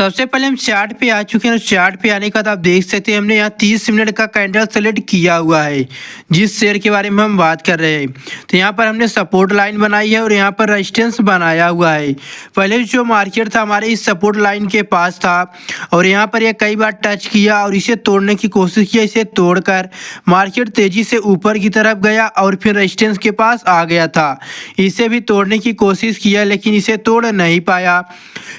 सबसे पहले हम चार्ट पे आ चुके हैं। चार्ट पे आने के बाद आप देख सकते हैं हमने यहाँ 30 मिनट का कैंडल सेलेक्ट किया हुआ है जिस शेयर के बारे में हम बात कर रहे हैं। तो यहाँ पर हमने सपोर्ट लाइन बनाई है और यहाँ पर रेजिस्टेंस बनाया हुआ है। पहले जो मार्केट था हमारे इस सपोर्ट लाइन के पास था और यहाँ पर यह कई बार टच किया और इसे तोड़ने की कोशिश किया। इसे तोड़कर मार्केट तेजी से ऊपर की तरफ गया और फिर रेजिस्टेंस के पास आ गया था। इसे भी तोड़ने की कोशिश किया लेकिन इसे तोड़ नहीं पाया।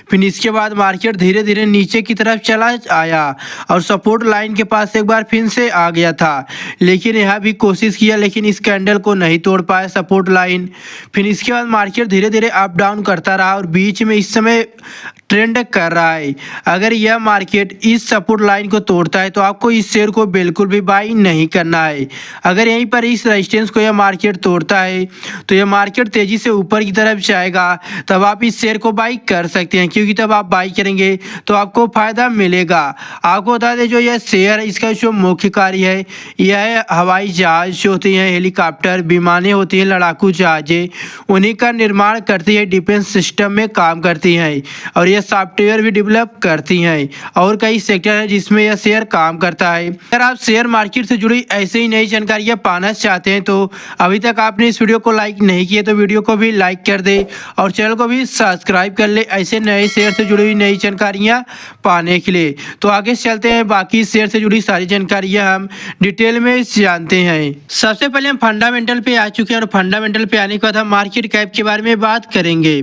फिर इसके बाद मार्केट धीरे धीरे नीचे की तरफ चला आया और सपोर्ट लाइन के पास एक बार फिर से आ गया था, लेकिन यह भी कोशिश किया लेकिन इस कैंडल को नहीं तोड़ पाया सपोर्ट लाइन। फिर इसके बाद मार्केट धीरे धीरे अप डाउन करता रहा और बीच में इस समय ट्रेंड कर रहा है। अगर यह मार्केट इस सपोर्ट लाइन को तोड़ता है तो आपको इस शेयर को बिल्कुल भी बाई नहीं करना है। अगर यहीं पर इस रेजिस्टेंस को यह मार्केट तोड़ता है तो यह मार्केट तेजी से ऊपर की तरफ जाएगा, तब आप इस शेयर को बाई कर सकते हैं, क्योंकि तब आप बाई करेंगे तो आपको फायदा मिलेगा। आपको बता दें जो यह शेयर है इसका जो मुख्य कार्य है यह है हवाई जहाज जो होते हैं, हेलीकॉप्टर, विमानें होती हैं, लड़ाकू जहाजें, उन्हीं का निर्माण करती है, डिफेंस सिस्टम में काम करती हैं और यह सॉफ्टवेयर भी डेवलप करती हैं और कई सेक्टर है जिसमें यह शेयर काम करता है। अगर आप शेयर मार्केट से जुड़ी ऐसे ही नई जानकारियां पाना चाहते हैं तो अभी तक आपने इस वीडियो को लाइक नहीं किया तो वीडियो को भी लाइक कर दे और चैनल को भी सब्सक्राइब कर ले ऐसे नए शेयर से जुड़ी हुई नई जानकारियां पाने के लिए। तो आगे चलते हैं, बाकी शेयर से जुड़ी सारी जानकारियां हम डिटेल में जानते हैं। सबसे पहले हम फंडामेंटल पे आ चुके हैं और फंडामेंटल पे आने के बाद हम मार्केट कैप के बारे में बात करेंगे।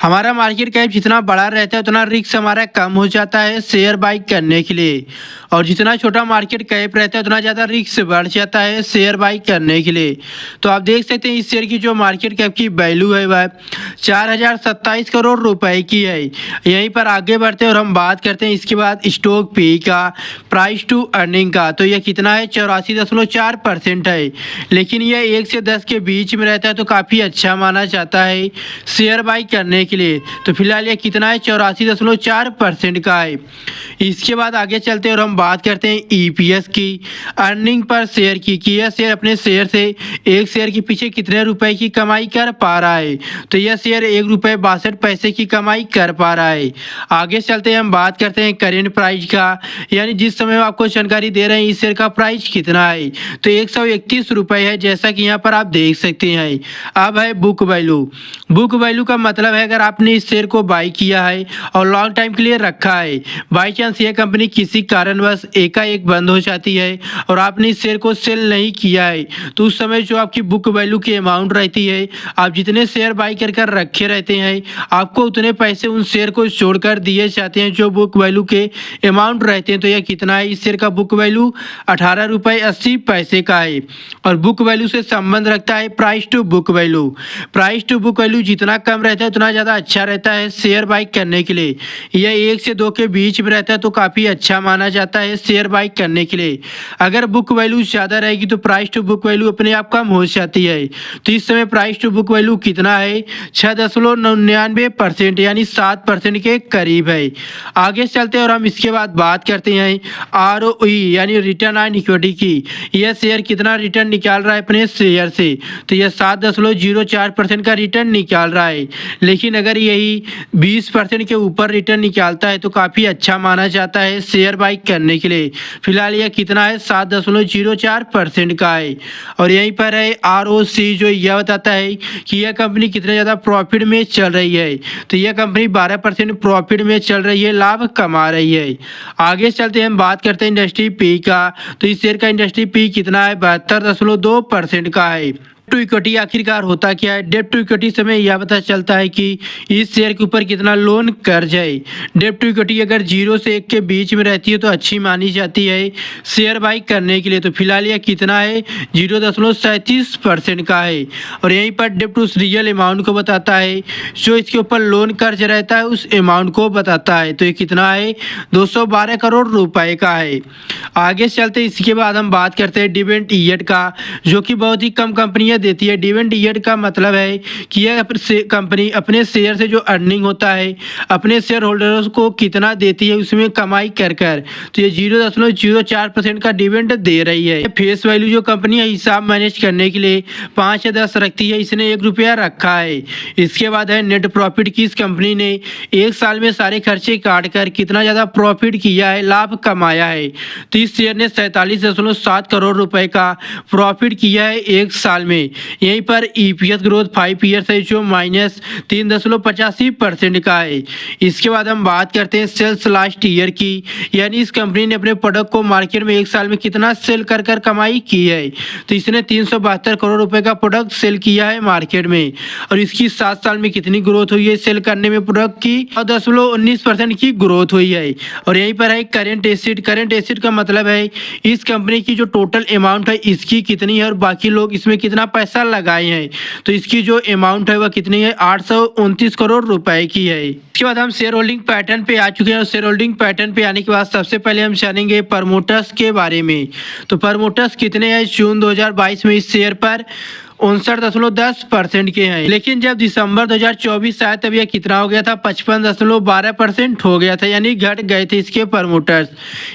हमारा मार्केट कैप जितना बड़ा रहता है उतना रिस्क हमारा कम हो जाता है शेयर बाई करने के लिए, और जितना छोटा मार्केट कैप रहता है उतना ज़्यादा रिस्क बढ़ जाता है शेयर बाई करने के लिए। तो आप देख सकते हैं इस शेयर की जो मार्केट कैप की वैल्यू है वह 4027 करोड़ रुपए की है। यहीं पर आगे बढ़ते हैं और हम बात करते हैं इसके बाद स्टॉक पी का, प्राइस टू अर्निंग का। तो यह कितना है 84.4% है, लेकिन यह 1 से 10 के बीच में रहता है तो काफ़ी अच्छा माना जाता है शेयर बाई करने के लिए। तो फिलहाल यह कितना है 84.4% का है। इसके बाद आगे चलते हैं और हम बात करते हैं ईपीएस की, अर्निंग पर शेयर की, कि यह शेयर अपने शेयर से एक शेयर के पीछे कितने रुपए की कमाई कर पा रहा है। तो यह शेयर ₹1.62 की कमाई कर पा रहा है। आगे चलते हैं हम बात करते हैं करेंट प्राइस का, यानी जिस समय आपको जानकारी दे रहे हैं इस शेयर का प्राइस कितना है। तो 131 रुपये है जैसा कि यहाँ पर आप देख सकते हैं। अब है बुक वैल्यू। बुक वैल्यू का मतलब है अगर आपने इस शेयर को बाई किया है और लॉन्ग टाइम के लिए रखा है, बाई चांस यह कंपनी किसी कारणवश एकाएक बंद हो जाती है और आपने इस शेयर को सेल नहीं किया है तो उस समय जो आपकी बुक वैल्यू की अमाउंट रहती है, आप जितने शेयर बाई कर कर रखे रहते हैं आपको उतने पैसे उन शेयर को छोड़कर दिए जाते हैं जो बुक वैल्यू के अमाउंट रहते हैं। तो यह कितना है इस शेयर का बुक वैल्यू ₹18.80 का है। और बुक वैल्यू से संबंध रखता है price to book value. Price to book value जितना कम रहता है उतना ज़्यादा अच्छा रहता है शेयर बाई करने के लिए। यह 1 से 2 के बीच में रहता है तो काफ़ी अच्छा माना जाता है शेयर बाई करने के लिए। अगर बुक वैल्यू ज़्यादा रहेगी तो प्राइस टू बुक वैल्यू अपने आप कम हो जाती है। तो इस समय प्राइस टू बुक वैल्यू कितना है 6.99%, यानी 7% के करीब है। आगे चलते हैं और हम इसके बाद बात करते हैं ROE यानी रिटर्न ऑन इक्विटी की। यह शेयर कितना रिटर्न निकाल रहा है अपने शेयर से। तो यह 7.04% का रिटर्न निकाल रहा है, लेकिन अगर यही 20% के ऊपर रिटर्न निकालता है तो काफ़ी अच्छा माना जाता है शेयर बाई करने के लिए। फिलहाल यह कितना है 7.04% का है। और यहीं पर है ROC जो यह बताता है कि यह कंपनी कितने ज़्यादा प्रॉफिट में चल रही है। तो यह कंपनी 12% प्रॉफिट में चल रही है, लाभ कमा रही है। आगे चलते हैं हम बात करते हैं इंडस्ट्री पी का। तो इस शेयर का इंडस्ट्री पी कितना है 72.2% का है। डेब्ट टू इक्विटी आखिरकार होता क्या है। डेब्ट टू इक्विटी से हमें यह पता चलता है कि इस शेयर के ऊपर कितना लोन कर्ज है। डेब्ट टू इक्विटी अगर 0 से 1 के बीच में रहती है तो अच्छी मानी जाती है शेयर बाई करने के लिए। तो फिलहाल यह कितना है 0.37% का है। और यहीं पर डेब्ट उस रियल अमाउंट को बताता है जो इसके ऊपर लोन कर्ज रहता है उस अमाउंट को बताता है। तो ये कितना है 212 करोड़ रुपए का है। आगे चलते इसके बाद हम बात करते हैं डिविडेंड यील्ड का, जो कि बहुत ही कम कंपनियां यह देती है। डिविडेंड यील्ड का मतलब है कि यह कंपनी अपने शेयर से जो अर्निंग होता है अपने शेयर होल्डर्स को कितना देती है उसमें कमाई कर कर, तो ये 0.04% का डिविडेंड दे रही है। फेस वैल्यू जो कंपनी है हिसाब मैनेज करने के लिए 5 या 10 रखती है, इसने 1 रुपया रखा है। इसके बाद है नेट प्रॉफिट की इस कंपनी ने एक साल में सारे खर्चे काट कर कितना ज़्यादा प्रॉफिट किया है, लाभ कमाया है। तो इस शेयर ने 47.7 करोड़ रुपए का प्रॉफिट किया है एक साल में। यहीं पर ईपीएस ग्रोथ 5 ईयर्स है जो -3.85% का है। इसके बाद हम बात करते हैं सेल्स लास्ट ईयर की, यानी इस कंपनी ने अपने प्रोडक्ट को मार्केट में एक साल में कितना सेल कर कर कमाई की है। तो इसने 372 करोड़ रुपए का प्रोडक्ट सेल किया है मार्केट में, और इसकी 7 साल में कितनी ग्रोथ हुई है सेल करने में प्रोडक्ट की, 10.19% की ग्रोथ हुई है। और यहीं पर है करेंट एसिड। करेंट एसिड का मतलब है इस कंपनी की जो टोटल अमाउंट है इसकी कितनी है और बाकी लोग इसमें कितना पैसा लगाए हैं। तो इसकी जो अमाउंट है वह कितनी है, 829 करोड़ रुपए की है। इसके बाद हम शेयर होल्डिंग पैटर्न पे आ चुके हैं, और शेयर होल्डिंग पैटर्न पे आने के बाद सबसे पहले हम जानेंगे प्रमोटर्स के बारे में। तो प्रमोटर्स कितने हैं जून 2022 में इस शेयर पर, 59.10% के हैं। लेकिन जब दिसंबर 2024 आया तब यह कितना हो गया था, 55.12% हो गया था, यानी घट गए थे इसके प्रमोटर्स।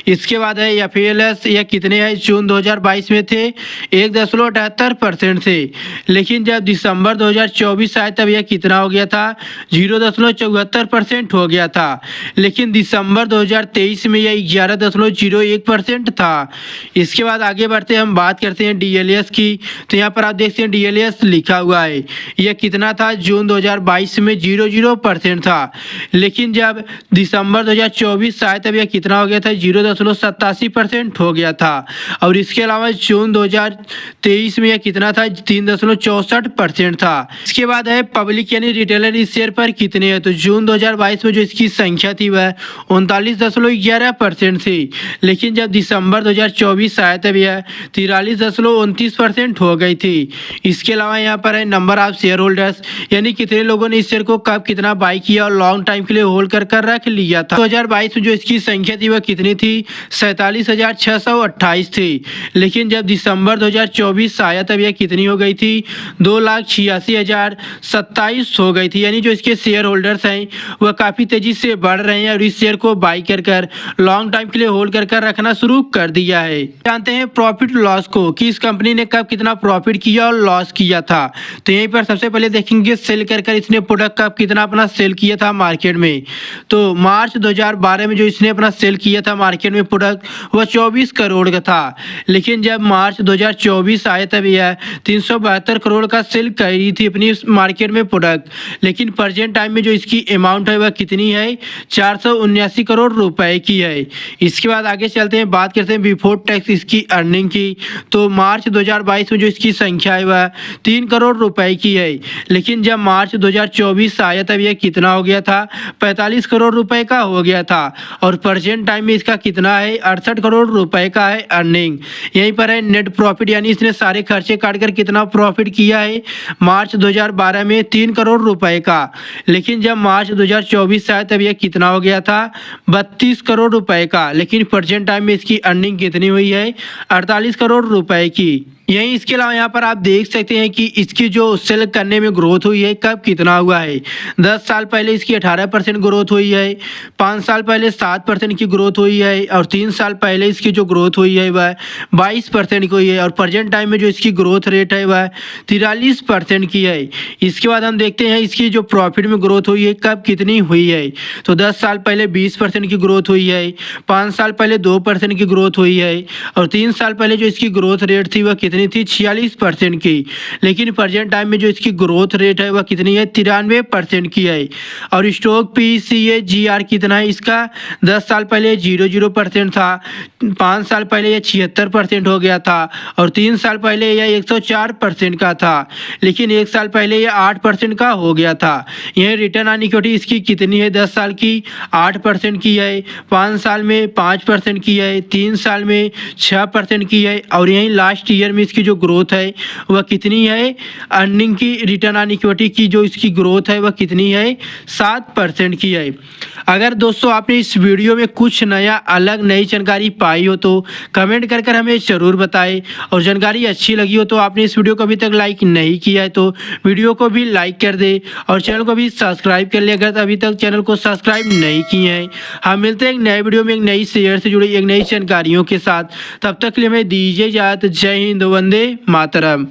इसके बाद है एफएलएस, यह कितने हैं जून 2022 में थे, 1.78% थे। लेकिन जब दिसंबर 2024 आया तब यह कितना हो गया था, 0.74% हो गया था। लेकिन दिसंबर 2023 में यह 11.01% था। इसके बाद आगे बढ़ते हम बात करते हैं डीएलएस की। तो यहाँ पर आप देखते हैं डीएलएस लिखा हुआ है, यह कितना था जून 2022 में 0% था। लेकिन जब दिसंबर 2024 आया तब यह कितना हो गया था, 0.87% हो गया था। और इसके अलावा जून 2023 में यह कितना था, 3.64% था। इसके बाद है पब्लिक यानी रिटेलर इस शेयर पर कितने हैं। तो जून 2022 में जो इसकी संख्या थी वह 39.11% थी। लेकिन जब दिसंबर 2024 आया तब यह 43.29% हो गई थी। इसके अलावा यहाँ पर है नंबर ऑफ शेयर होल्डर्स, यानी कितने लोगों ने इस शेयर को कब कितना बाई किया और लॉन्ग टाइम के लिए होल्ड कर कर रख लिया था। 2022 में जो इसकी संख्या थी वह कितनी थी, 47,628 थी। लेकिन जब दिसंबर 2024 आया तब यह कितनी हो गई थी, 2,86,027 हो गई थी। यानी जो इसके शेयर होल्डर्स हैं वह काफ़ी तेजी से बढ़ रहे हैं और इस शेयर को बाई कर कर लॉन्ग टाइम के लिए होल्ड कर कर रखना शुरू कर दिया है। जानते हैं प्रॉफिट लॉस को कि इस कंपनी ने कब कितना प्रॉफिट किया और लॉस किया था। तो यहीं पर सबसे पहले देखेंगे सेल कर कर इसने प्रोडक्ट का कितना अपना सेल किया था मार्केट में। तो मार्च 2012 में जो इसने अपना सेल किया था मार्केट में प्रोडक्ट वह 24 करोड़ का था। लेकिन जब मार्च 2024 आया तब यह 372 करोड़ का सेल करी थी अपनी मार्केट में प्रोडक्ट। लेकिन प्रेजेंट टाइम में जो इसकी अमाउंट है वह कितनी है, 479 करोड़ रुपए की है। इसके बाद आगे चलते हैं, बात करते हैं बिफोर टैक्स इसकी अर्निंग की। तो मार्च 2022 में जो इसकी संख्या है वह 3 करोड़ रुपए की है। लेकिन जब मार्च 2024 आया तब यह कितना हो गया था, 45 करोड़ रुपए का हो गया था। और प्रेजेंट टाइम में इसका कितना है, 68 करोड़ रुपए का है अर्निंग। यहीं पर है नेट प्रॉफिट, यानी इसने सारे खर्चे काटकर कितना प्रॉफिट किया है मार्च 2012 में, 3 करोड़ रुपए का। लेकिन जब मार्च 2024 आया तब यह कितना हो गया था, 32 करोड़ रुपए का। लेकिन प्रेजेंट टाइम में इसकी अर्निंग कितनी हुई है, 48 करोड़ रुपए की। यहीं इसके अलावा यहाँ पर आप देख सकते हैं कि इसकी जो सेल करने में ग्रोथ हुई है कब कितना हुआ है। 10 साल पहले इसकी 18% ग्रोथ हुई है, 5 साल पहले 7% की ग्रोथ हुई है, और 3 साल पहले इसकी जो ग्रोथ हुई है वह 22% की हुई है। और प्रेजेंट टाइम में जो इसकी ग्रोथ रेट है वह 43% की है। इसके बाद हम देखते हैं इसकी जो प्रॉफिट में ग्रोथ हुई है कब कितनी हुई है। तो 10 साल पहले 20% की ग्रोथ हुई है, 5 साल पहले 2% की ग्रोथ हुई है, और 3 साल पहले जो इसकी ग्रोथ रेट थी वह कितनी थी, 46% की। लेकिन प्रेजेंट टाइम में जो इसकी ग्रोथ रेट है वह कितनी है, 93% की है। और स्टॉक PCAGR कितना है इसका, 10 साल पहले 00% था, 5 साल पहले यह 76% हो गया था, और 3 साल पहले यह 104% का था। लेकिन 1 साल पहले यह 8% का हो गया था। यह रिटर्न ऑन इक्विटी इसकी कितनी है, 10 साल की 8% की है, 5 साल में 5% की है, 3 साल में 6% की है, और यही लास्ट ईयर में में इसकी जो ग्रोथ है वह कितनी है, अर्निंग की, रिटर्न ऑन इक्विटी की जो इसकी ग्रोथ है वह कितनी है, 7% की है। अगर दोस्तों आपने इस वीडियो में कुछ नया अलग नई जानकारी पाई हो तो कमेंट कर हमें ज़रूर बताएं, और जानकारी अच्छी लगी हो तो आपने इस वीडियो को अभी तक लाइक नहीं किया है तो वीडियो को भी लाइक कर दे और चैनल को भी सब्सक्राइब कर ले अगर अभी तक चैनल को सब्सक्राइब नहीं किए हैं। हम मिलते हैं एक नए वीडियो में एक नई शेयर से जुड़ी एक नई जानकारियों के साथ। तब तक के लिए हमें दीजिए इजाज़त। जय हिंद, वंदे मातरम।